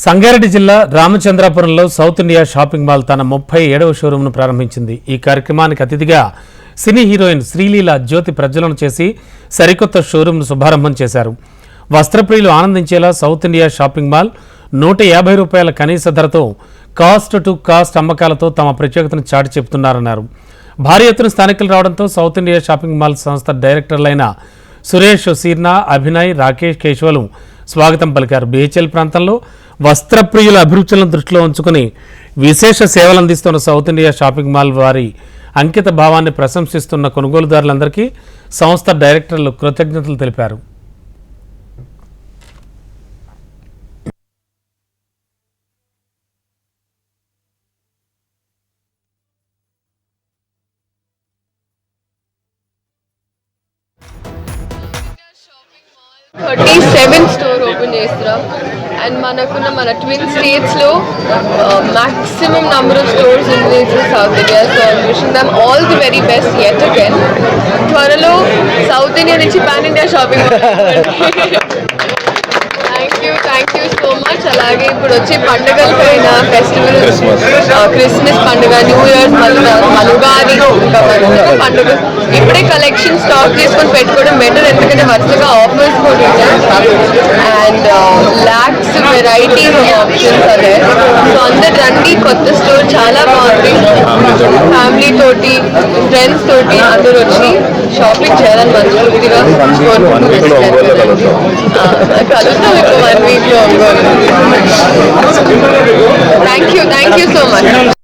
సంగారెడ్డి జిల్లా రామచంద్రాపురంలో south India shopping mall తన 37వ షోరూంను ప్రారంభించింది. ఈ కార్యక్రమానికి అతిథిగా సినీ హీరోయిన్ శ్రీలీల జ్యోతి ప్రజ్వలన చేసి సరికొత్త షోరూంను శుభారంభం చేశారు. వస్త్రప్రియులు ఆనందించేలా సౌత్ ఇండియా షాపింగ్ మాల్ ₹150 కనీస ధరతో కాస్ట్ టు కాస్ట్ అమ్మకాలతో తమ ప్రత్యేకతను చాటి చెబుతున్నారన్నారు. భారీ ఎత్తున స్థానికులు రావడంతో సౌత్ ఇండియా షాపింగ్ మాల్ సంస్థ డైరెక్టర్లైన సురేష్ సీర్నా, అభినయ్, రాకేష్, కేశవలు స్వాగతం పలికారు. బిహెచ్ఎల్ ప్రాంతంలో వస్త్రప్రియుల అభిరుచులను దృష్టిలో ఉంచుకుని విశేష సేవలు అందిస్తున్న సౌత్ ఇండియా షాపింగ్ మాల్ వారి అంకిత భావాన్ని ప్రశంసిస్తున్న కొనుగోలుదారులందరికీ సంస్థ డైరెక్టర్లు కృతజ్ఞతలు తెలిపారు. స్టోర్ ఓపెన్ చేస్తున్నాం అండ్ మన ట్విన్ స్టేట్స్ లో maximum number of stores in South India, so I'm wishing them all the very best yet again. త్వరలో సౌత్ ఇండియా నుంచి pan India shopping thank you so much. అలాగే ఇప్పుడు వచ్చే పండుగలపైన festival, Christmas పండుగ, new years, Ugadi, ఇంకా పండుగ ఇప్పుడే కలెక్షన్ స్టాక్ చేసుకొని పెట్టుకోవడం బెటర్, ఎందుకంటే వరుసగా ఆఫర్స్ కూడా ఉంటాయి అండ్ లాక్స్ వెరైటీస్ ఆప్షన్స్ అదే. సో అందరు రండి, కొత్త స్టోర్ చాలా బాగుంది. ఫ్యామిలీ తోటి, ఫ్రెండ్స్ తోటి అందరూ వచ్చి షాపింగ్ చేయాలని మనస్ఫూర్తిగా కలుస్తాం ఇప్పుడు 1 week లో. Thank you so much.